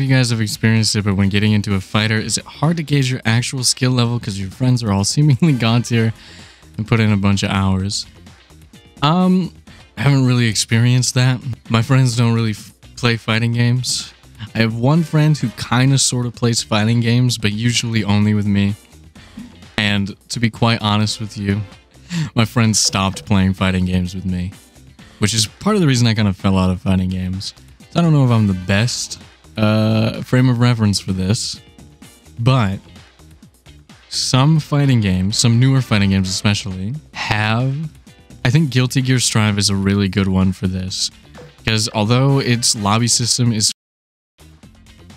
you guys have experienced it, but when getting into a fighter, is it hard to gauge your actual skill level because your friends are all seemingly god tier and put in a bunch of hours? I haven't really experienced that. My friends don't really play fighting games. I have one friend who kind of sort of plays fighting games, but usually only with me. And to be quite honest with you, my friends stopped playing fighting games with me, which is part of the reason I kind of fell out of fighting games. So I don't know if I'm the best frame of reference for this, but some fighting games, some newer fighting games especially, have... I think Guilty Gear Strive is a really good one for this, because although its lobby system is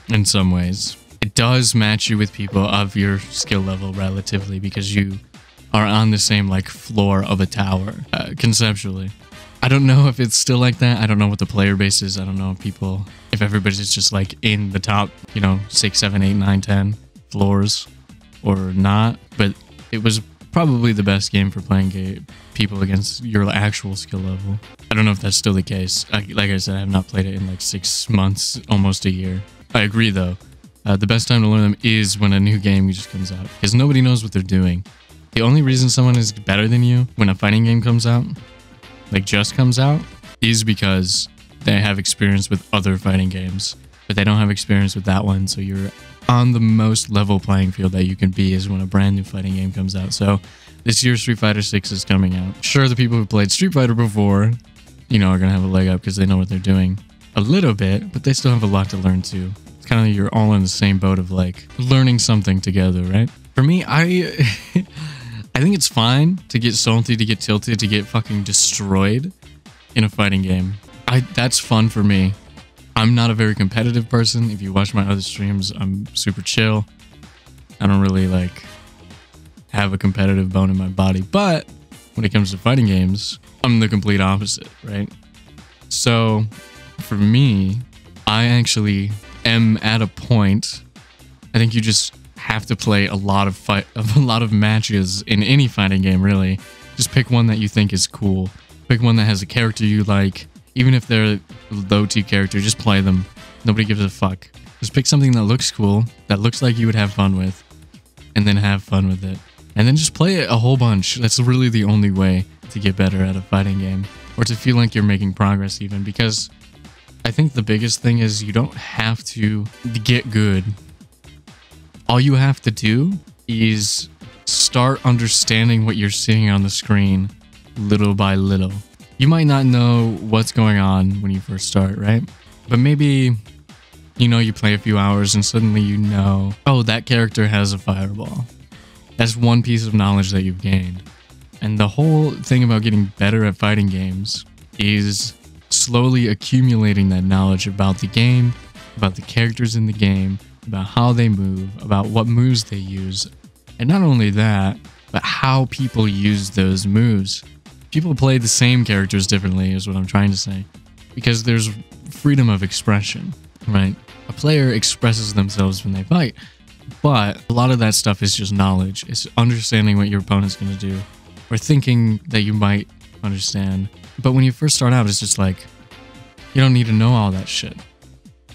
in some ways, it does match you with people of your skill level relatively, because you are on the same like floor of a tower, conceptually. I don't know if it's still like that. I don't know what the player base is. I don't know if everybody's just like in the top, 6, 7, 8, 9, 10 floors or not, but it was probably the best game for playing people against your actual skill level. I don't know if that's still the case. Like I said, I have not played it in like 6 months, almost a year. I agree though. The best time to learn them is when a new game just comes out, because nobody knows what they're doing. The only reason someone is better than you when a fighting game comes out, like just comes out, is because they have experience with other fighting games, but they don't have experience with that one. So you're on the most level playing field that you can be is when a brand new fighting game comes out. So this year Street Fighter 6 is coming out. Sure, the people who played Street Fighter before, are gonna have a leg up because they know what they're doing a little bit, but they still have a lot to learn too. It's kind of, you're all in the same boat of like learning something together, right? For me, I think it's fine to get salty, to get tilted, to get fucking destroyed in a fighting game. That's fun for me. I'm not a very competitive person. If you watch my other streams, I'm super chill. I don't really like have a competitive bone in my body, but when it comes to fighting games, I'm the complete opposite, right? So for me, I actually am at a point, I think you just have to play a lot of matches in any fighting game, really. Just pick one that you think is cool. Pick one that has a character you like. Even if they're a low-tier character, just play them. Nobody gives a fuck. Just pick something that looks cool, that looks like you would have fun with, and then have fun with it. And then just play it a whole bunch. That's really the only way to get better at a fighting game, or to feel like you're making progress even, because I think the biggest thing is you don't have to get good. All you have to do is start understanding what you're seeing on the screen little by little. You might not know what's going on when you first start, right? But maybe, you play a few hours and suddenly oh, that character has a fireball. That's one piece of knowledge that you've gained. And the whole thing about getting better at fighting games is slowly accumulating that knowledge about the game, about the characters in the game, about how they move, about what moves they use. And not only that, but how people use those moves. People play the same characters differently is what I'm trying to say, because there's freedom of expression, right? A player expresses themselves when they fight, but a lot of that stuff is just knowledge. It's understanding what your opponent's going to do, or thinking that you might understand. But when you first start out, it's just like, you don't need to know all that shit.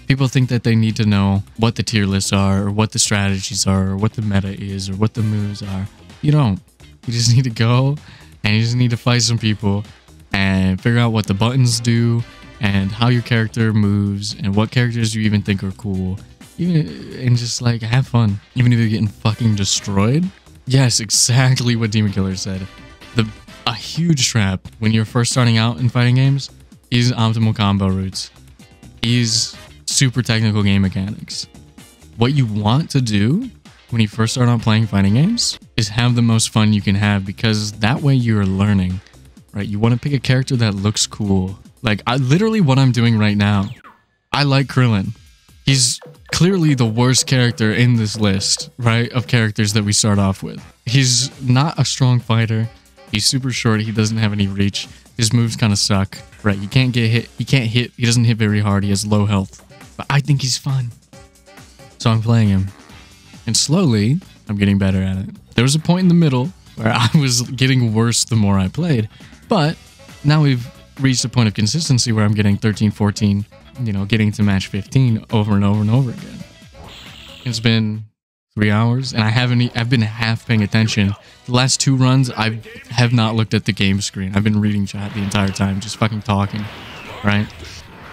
People think that they need to know what the tier lists are, or what the strategies are, or what the meta is, or what the moves are. You don't. You just need to go, and you just need to fight some people and figure out what the buttons do and how your character moves and what characters you even think are cool. And just like have fun. Even if you're getting fucking destroyed. Yes, exactly what Demon Killer said. A huge trap when you're first starting out in fighting games is optimal combo routes. Is super technical game mechanics. What you want to do when you first start out playing fighting games is have the most fun you can have, because that way you're learning, right? You want to pick a character that looks cool. Like literally what I'm doing right now. I like Krillin. He's clearly the worst character in this list, right? Of characters that we start off with. He's not a strong fighter. He's super short. He doesn't have any reach. His moves kind of suck, right? You can't get hit. He can't hit. He doesn't hit very hard. He has low health. But I think he's fun. So I'm playing him. And slowly, I'm getting better at it. There was a point in the middle where I was getting worse the more I played. But now we've reached a point of consistency where I'm getting 13, 14, you know, getting to match 15 over and over and over again. It's been 3 hours and I've been half paying attention. The last 2 runs, I have not looked at the game screen. I've been reading chat the entire time, just fucking talking, right?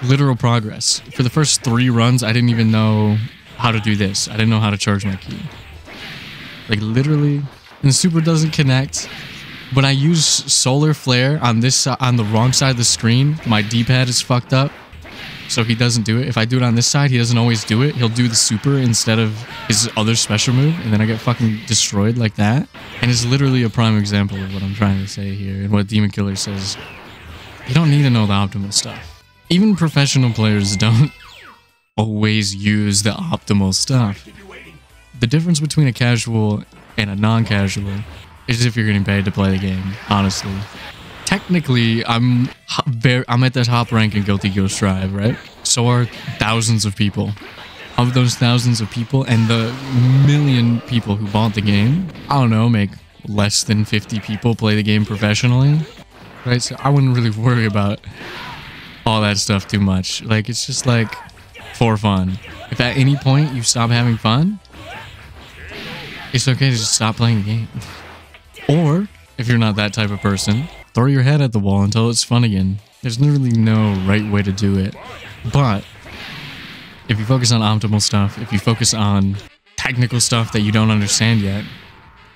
Literal progress. For the first 3 runs, I didn't even know how to do this. I didn't know how to charge my key. Like literally, and the super doesn't connect. When I use solar flare on this on the wrong side of the screen, my D-pad is fucked up. So he doesn't do it. If I do it on this side, he doesn't always do it. He'll do the super instead of his other special move, and then I get fucking destroyed like that. And it's literally a prime example of what I'm trying to say here, and what Demon Killer says. You don't need to know the optimal stuff. Even professional players don't always use the optimal stuff. The difference between a casual and a non-casual is if you're getting paid to play the game, honestly. Technically, I'm at the top rank in Guilty Gear Strive, right? So are thousands of people. Of those thousands of people and the million people who bought the game, I don't know, make less than 50 people play the game professionally, right? So I wouldn't really worry about all that stuff too much. Like, it's just like for fun. If at any point you stop having fun, it's okay to just stop playing the game. Or, if you're not that type of person, throw your head at the wall until it's fun again. There's literally no right way to do it. But if you focus on optimal stuff, if you focus on technical stuff that you don't understand yet,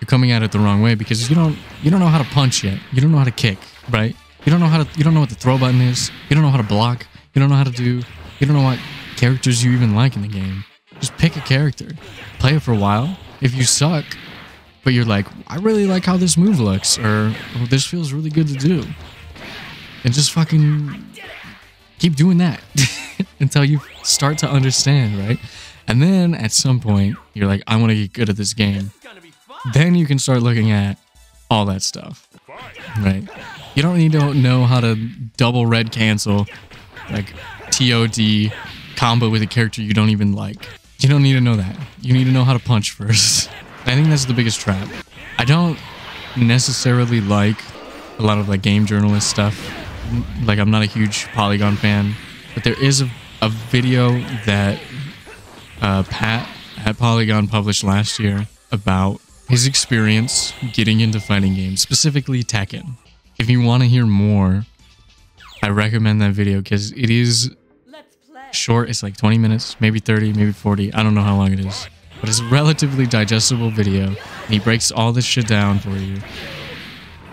you're coming at it the wrong way because you don't know how to punch yet. You don't know how to kick, right? You don't know what the throw button is. You don't know how to block. You don't know how to do. You don't know what characters you even like in the game. Just pick a character. Play it for a while. If you suck, but you're like, I really like how this move looks, or oh, this feels really good to do, and just fucking keep doing that until you start to understand, right? And then at some point, you're like, I want to get good at this game. Then you can start looking at all that stuff, right? You don't need to know how to double red cancel, like TOD combo with a character you don't even like. You don't need to know that. You need to know how to punch first. I think that's the biggest trap. I don't necessarily like a lot of like game journalist stuff. Like, I'm not a huge Polygon fan, but there is a video that Pat at Polygon published last year about his experience getting into fighting games, specifically Tekken. If you want to hear more, I recommend that video because it is short. It's like 20 minutes, maybe 30, maybe 40. I don't know how long it is. But it's a relatively digestible video, and he breaks all this shit down for you.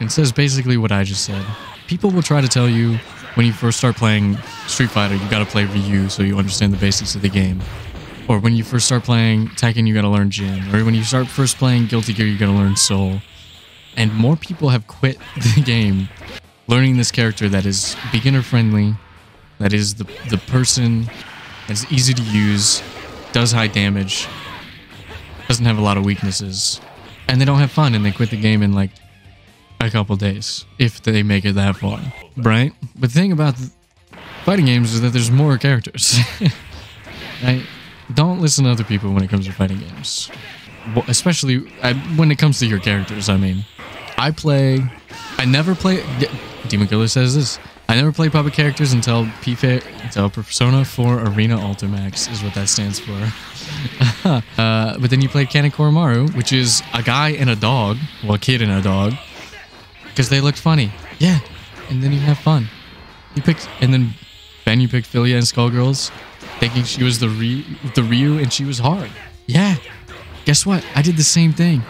And says basically what I just said. People will try to tell you when you first start playing Street Fighter, you gotta play Ryu so you understand the basics of the game. Or when you first start playing Tekken, you gotta learn Jin. Or when you start first playing Guilty Gear, you gotta learn Soul. And more people have quit the game learning this character that is beginner friendly, that is the person that's easy to use, does high damage, doesn't have a lot of weaknesses, and they don't have fun and they quit the game in like a couple days if they make it that far, right? But the thing about fighting games is that there's more characters. Right? Don't listen to other people when it comes to fighting games, especially when it comes to your characters. I mean, I never play. Demon Killer says this. I never play public characters until Persona 4 Arena Ultimax is what that stands for. But then you play Kanekoromaru, which is a guy and a dog, well, a kid and a dog, because they looked funny. Yeah, and then you have fun. And then Ben, you picked Philia and Skullgirls, thinking she was the Ryu and she was hard. Yeah, guess what? I did the same thing,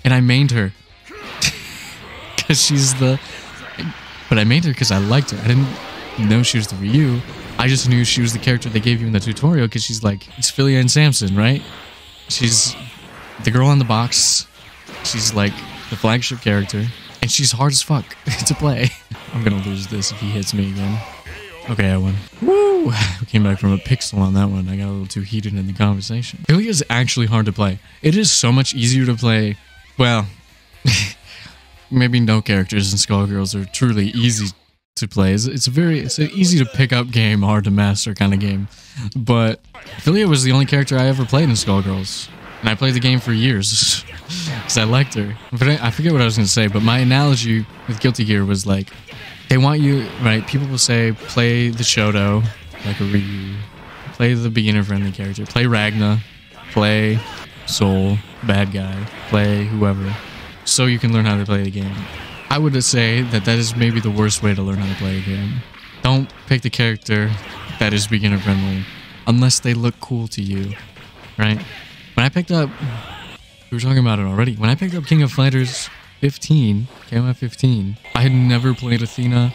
and I mained her because she's the. But I made her because I liked her. I didn't know she was the Ryu. I just knew she was the character they gave you in the tutorial because she's like, it's Philia and Samson, right? She's the girl on the box. She's like the flagship character. And she's hard as fuck to play. I'm going to lose this if he hits me again. Okay, I won. Woo! I came back from a pixel on that one. I got a little too heated in the conversation. Philia is actually hard to play. It is so much easier to play. Well... Maybe no characters in Skullgirls are truly easy to play. It's an easy to pick up game, hard to master kind of game. But Philia was the only character I ever played in Skullgirls, and I played the game for years because I liked her. But I forget what I was going to say, but my analogy with Guilty Gear was like, They want you, right? People will say, play the Shoto, like a Ryu. Play the beginner-friendly character. Play Ragna. Play Soul, bad guy. Play whoever. So you can learn how to play the game. I would say that that is maybe the worst way to learn how to play a game. Don't pick the character that is beginner-friendly unless they look cool to you, right? When I picked up... We were talking about it already. When I picked up King of Fighters 15, KOF 15, I had never played Athena.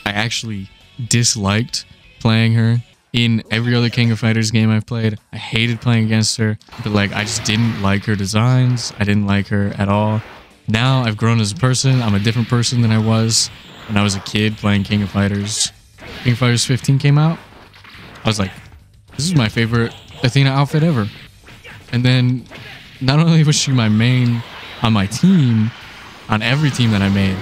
I actually disliked playing her. In every other King of Fighters game I've played, I hated playing against her. But like, I just didn't like her designs. I didn't like her at all. Now I've grown as a person. I'm a different person than I was when I was a kid playing King of Fighters. King of Fighters 15 came out. I was like, this is my favorite Athena outfit ever. And then not only was she my main on my team, on every team that I made,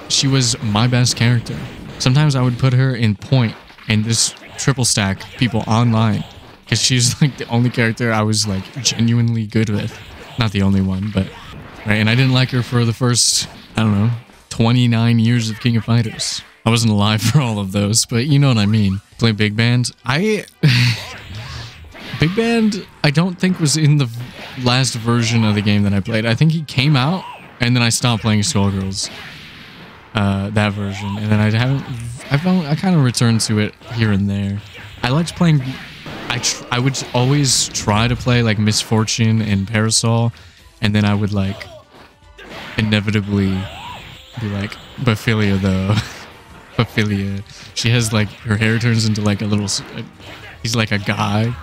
she was my best character. Sometimes I would put her in point and just triple stack people online because she's like the only character I was like genuinely good with. Not the only one, but right. And I didn't like her for the first, I don't know, 29 years of King of Fighters. I wasn't alive for all of those, but you know what I mean. Play Big Band. Big Band, I don't think was in the last version of the game that I played. I think he came out and then I stopped playing Skullgirls. That version, and then I kind of returned to it here and there. I liked playing. I would always try to play like Misfortune and Parasol, and then I would like inevitably be like Baphilia though. Baphilia. She has like her hair turns into like a little. He's like a guy.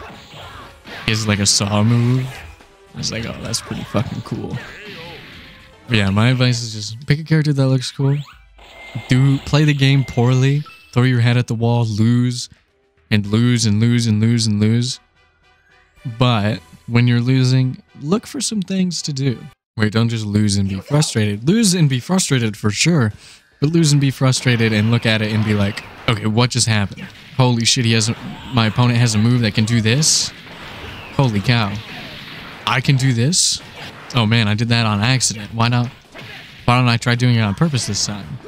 He has like a saw move. I was like, oh, that's pretty fucking cool. But yeah, my advice is just pick a character that looks cool. Play the game poorly. Throw your head at the wall. Lose. And lose and lose and lose and lose. But when you're losing, look for some things to do. Wait, don't just lose and be frustrated. Lose and be frustrated for sure. But lose and be frustrated and look at it and be like, okay, what just happened? Holy shit, my opponent has a move that can do this? Holy cow. I can do this? Oh man, I did that on accident. Why don't I try doing it on purpose this time?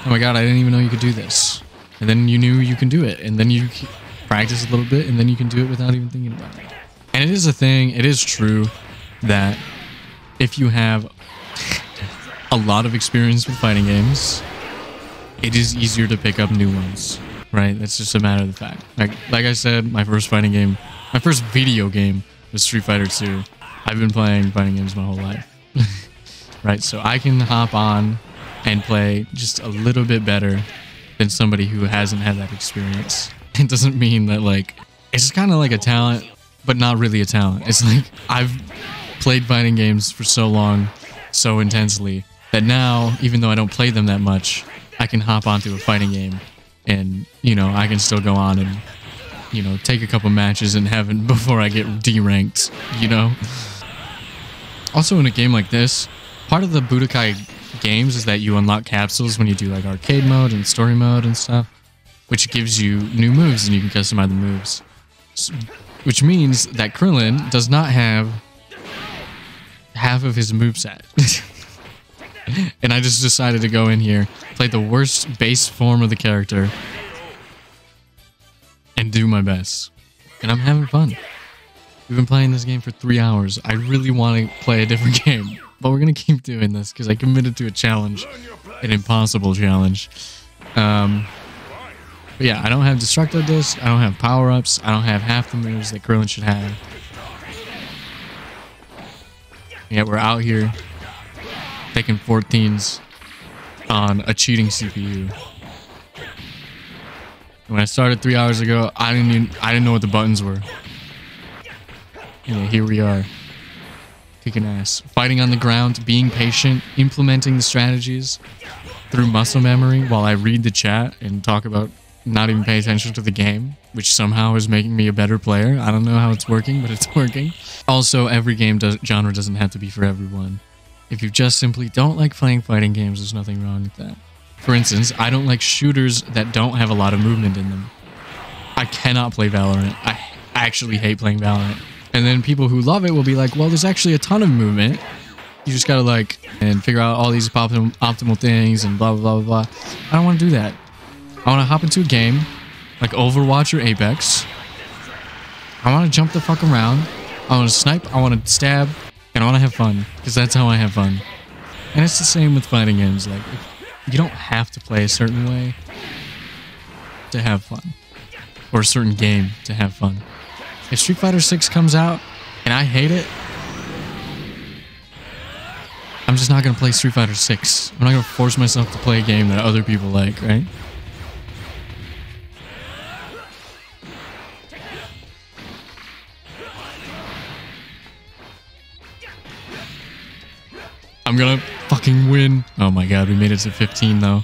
Oh my god, I didn't even know you could do this. And then you knew you can do it. And then you practice a little bit and then you can do it without even thinking about it. And it is a thing, it is true that if you have a lot of experience with fighting games, it is easier to pick up new ones, right? That's just a matter of the fact. Like I said, my first video game was Street Fighter 2. I've been playing fighting games my whole life, right? So I can hop on and play just a little bit better than somebody who hasn't had that experience. It doesn't mean that like, it's kind of like a talent, but not really a talent. It's like I've played fighting games for so long, so intensely, that now, even though I don't play them that much, I can hop onto a fighting game and, you know, I can still go on and, you know, take a couple matches in heaven before I get D-ranked, you know? Also, in a game like this, part of the Budokai games is that you unlock capsules when you do like arcade mode and story mode and stuff, which gives you new moves and you can customize the moves. Which means that Krillin does not have half of his moveset. And I just decided to go in here, play the worst base form of the character, and do my best. And I'm having fun. We've been playing this game for 3 hours. I really want to play a different game, but we're going to keep doing this because I committed to a challenge, an impossible challenge. But yeah, I don't have Destructo Disc, I don't have power-ups, I don't have half the moves that Krillin should have. Yeah, we're out here taking 14s on a cheating CPU. When I started 3 hours ago, I didn't know what the buttons were. Yeah, here we are. Kicking ass. Fighting on the ground, being patient, implementing the strategies through muscle memory while I read the chat and talk about not even pay attention to the game, which somehow is making me a better player. I don't know how it's working, but it's working. Also, every genre doesn't have to be for everyone. If you just simply don't like playing fighting games, there's nothing wrong with that. For instance, I don't like shooters that don't have a lot of movement in them. I cannot play Valorant. I actually hate playing Valorant. And then people who love it will be like, well, there's actually a ton of movement. You just gotta like, and figure out all these optimal things and blah, blah, blah, blah. I don't want to do that. I want to hop into a game like Overwatch or Apex. I want to jump the fuck around. I want to snipe. I want to stab. And I want to have fun. Because that's how I have fun. And it's the same with fighting games. Like, you don't have to play a certain way to have fun. Or a certain game to have fun. If Street Fighter 6 comes out and I hate it, I'm just not going to play Street Fighter 6. I'm not going to force myself to play a game that other people like, right? I'm gonna fucking win. Oh my god, we made it to 15 though.